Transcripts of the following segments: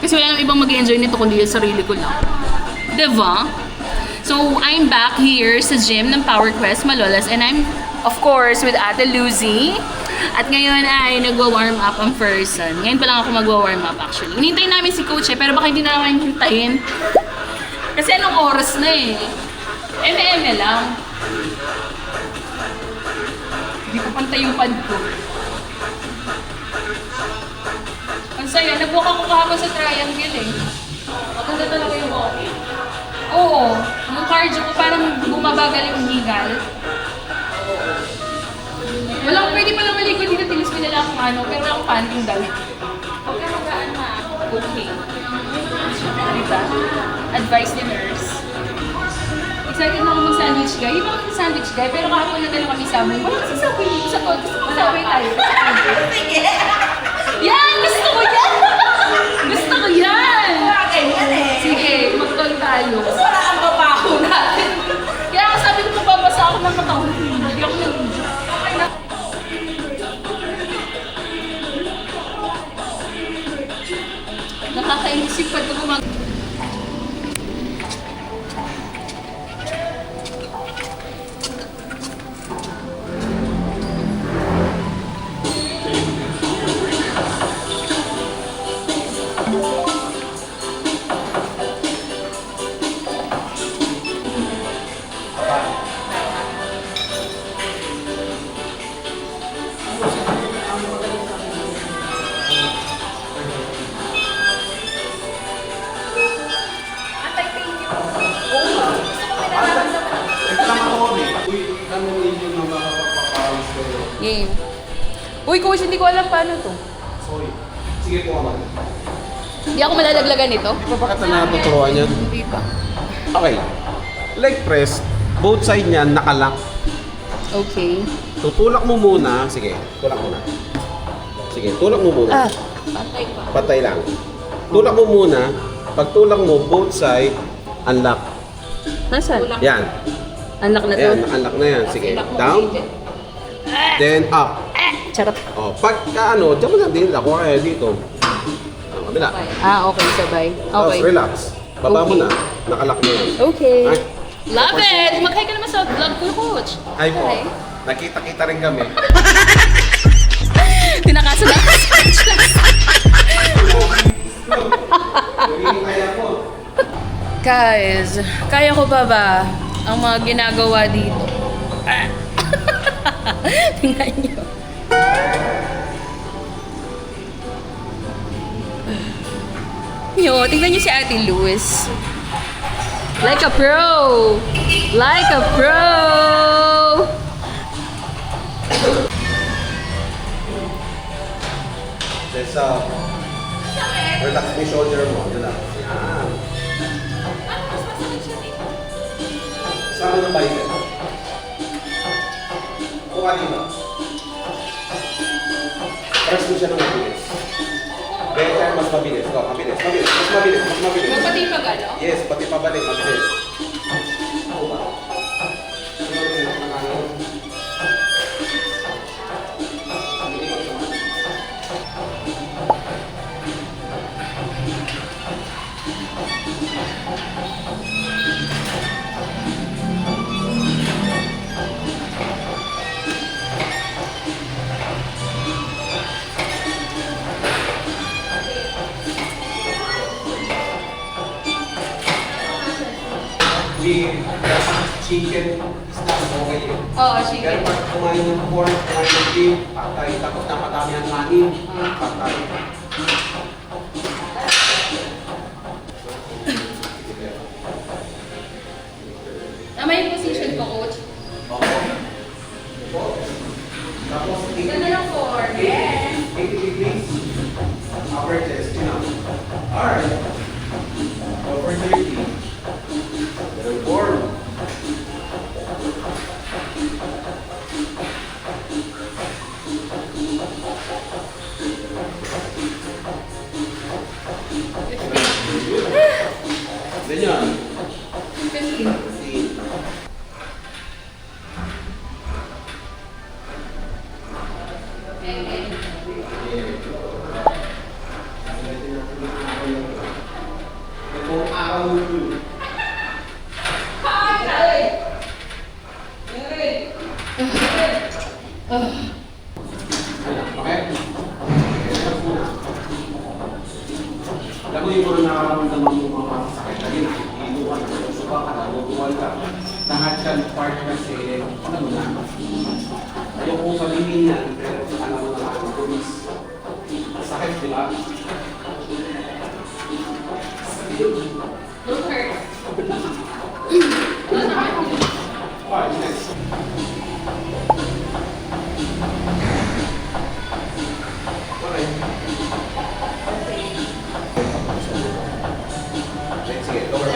Kasi wala nang ibang mag-enjoy nito kundi yung sarili ko lang. Diba? So, I'm back here sa gym ng Power Quest Malolos and I'm, of course, with Ate Lucy. At ngayon ay nagwa-warm up ang person. Ngayon pa lang ako magwa-warm up actually. Hinintay namin si Coach pero baka hindi na namin hintayin. Kasi anong oras na eh. Eme-eme lang. Hindi ko pantay yung pad ko. Ang saya, nag-walk ako kahapon sa triangle eh. Maganda talaga yung walking. Oo, yung cardio ko parang bumabagal yung higal. Walang pwede pala maligo dito, tilis ko nila kung ano, pero wala akong panting damit. Huwag ka magaan na. Okay. Diba? Advice ni nurse. Excited na ako mag-sandwich guy. Hindi pa ako sandwich guy, pero kahapon na tayo kami sabay. Wala kasi sabay dito sa todo. Gusto ko sabay tayo. Yan! Gusto ko yan! Gusto ko yan! Sige, mag-tol tayo. Wala ang papaho natin. Kaya ako sabi ko mababasa ako ng katawin. Hindi ako nag nakakainis yung pag gumag... Game. Uy, coach, hindi ko alam paano to. Sorry. Sige po naman. Hindi ako malalaglagan nito. Di ba bakit na natuturuan yan? Hindi pa. Okay. Leg press, both side niyan nakalock. Okay. Tutulak mo muna. Sige, tulak muna. Sige, tulak mo muna. Pantay pa. Patay lang. Tulak mo muna. Pag tulak mo, both side, unlock. Nasaan? Yan. Anak na to. Ayan, unlock na yan. Sige, down. Then up. Charot. Oh, pagka ano, diyan mo lang din. Ako kaya dito. Kabila. Okay, sabay. Tapos Okay. relax. Baba mo Okay. na. Nakalock na yan. Okay. Ay. Love it! Mag-hi ka naman sa vlog ko, coach. Ay po. Hi. Nakita-kita rin kami. Tinakasan na ako sa Guys, kaya ko ba ang mga ginagawa dito? Tingnan nyo. Tingnan nyo si Ate Luz. Like a pro! Like a pro! Let's relax the shoulder mo. Relax. Yan. Sama ng bicep. Kuha dito. Press mo siya ng mabilis. Kaya mas mabilis. Go, mabilis. Mabilis. Mas mabilis. Mas mabilis. Pati pag ano? Yes, pati pabalik. Mabilis. Chicken is not okay. Oo, chicken. Pero pag kumain ng pork, kumain ng beef, patay. Tapos napadami ang kanin, patay. Tama yung position ko, coach. Tapos, Ganda lang for. Yes. 80 degrees. Upper chest, chin up. Alright. Over 30. Very warm. Ganyan. 15. Okay? Alam mo yung kung nakaramdaman mo mga sakit na yun, iinuwan, susuka ka, naguguan ka. Lahat yan, part kasi, ano na. Ayaw kong sabihin yan, pero alam mo na ako, kumis. Sakit, di ba? Don't hurt. Alright, next. Okay. Sige, lower.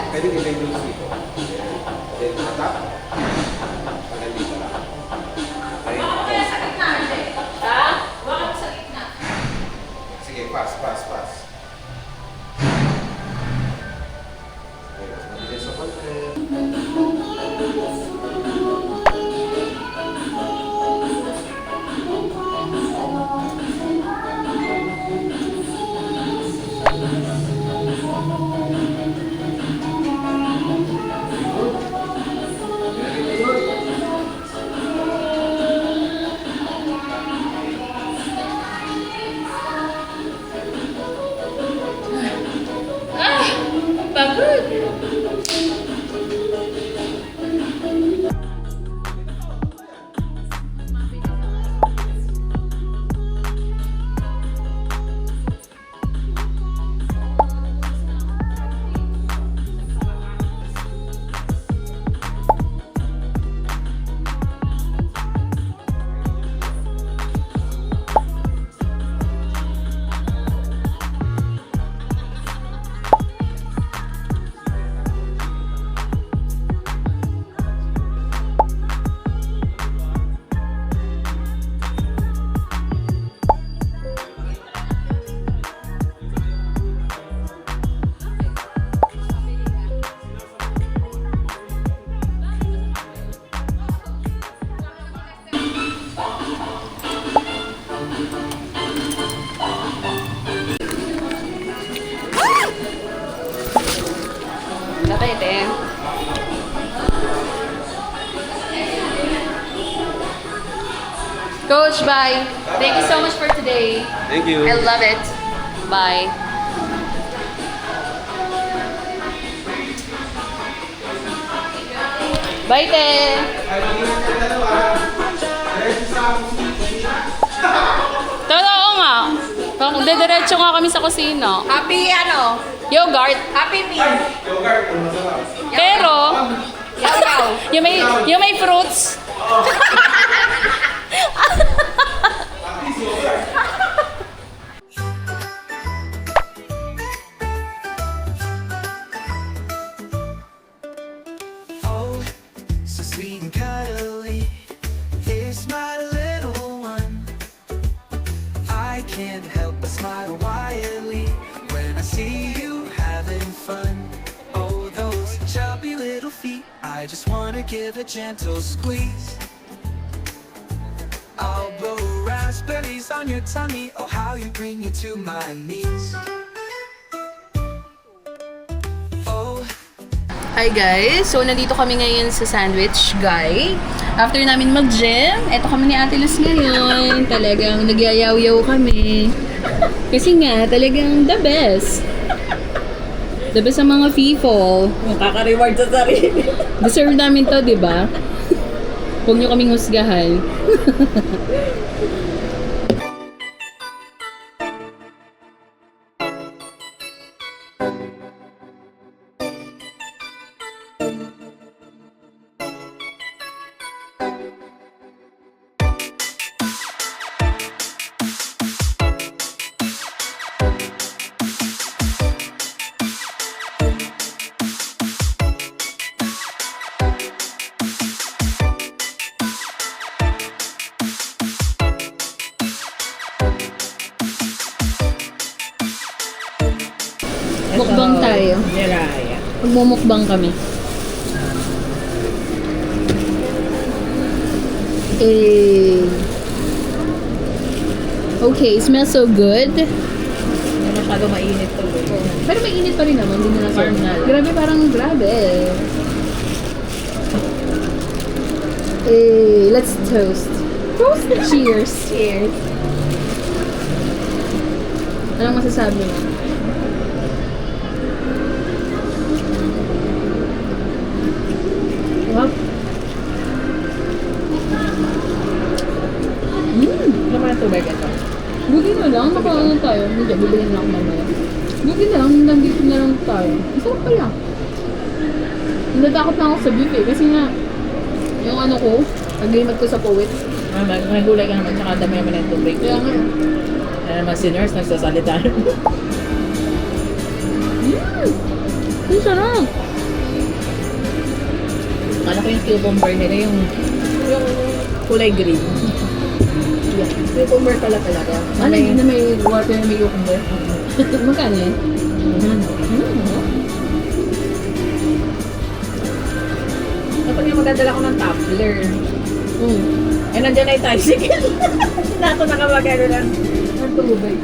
Pwede i-bend yung dito. Then, tap. Hanggang dito lang. Okay? Sige, fast. Okay, mas mabilis sa konti. Very good. Pagod. Lapit eh. Coach, bye. Thank you so much for today. Thank you. I love it. Bye. Bye, te. Totoo nga. Dediretso nga kami sa kusina. Happy ano? Yogurt. Happy meal. Yogurt, ang masarap. Pero, Yaw-yaw. yung may fruits. Oh, so sweet and cuddly. Here's my little one. I can't help but smile wildly when I see you having fun. Oh, those chubby little feet. I just wanna give a gentle squeeze. I'll blow raspberries on your tummy. Oh, how you bring me to my knees. Oh. Hi guys! So, nandito kami ngayon sa Sandwich Guy. After namin mag-gym, eto kami ni Ate Luz ngayon. Talagang nagyayaw-yaw kami. Kasi nga, talagang the best. The best sa mga FIFO. Makaka-reward sa sarili. Deserve namin to, di ba? Huwag nyo kaming husgahan. Mukbang tayo. Niraya. Magmumukbang kami. Eh. Okay, smells so good. Hindi masyado mainit to. Pero may mainit pa rin naman, hindi na nasa Grabe, parang grabe. Let's toast. Toast? Cheers. Cheers. Anong masasabi mo? Wow. Naman ang tubig ito. Buti na lang, nakaano tayo. Hindi, bibili na ako mamaya. Buti na lang, nandito na lang tayo. Masarap pala. Natakot na ako sa beef eh, kasi nga, yung ano ko, agreement ko sa poet. May gulay ka naman, tsaka dami naman ng tubig. Kaya nga, Ano naman si nurse, nagsasalita. ang sarap. Ano ko yung cucumber nila, yung kulay green. Yeah. Cucumber pala talaga. Ano, hindi na may water na may cucumber? Magkano yan? Dapat nga magdadala ko ng tumbler. Mm. Eh, nandiyan na yung tricycle. Nato nakamagano lang. Ang tubig.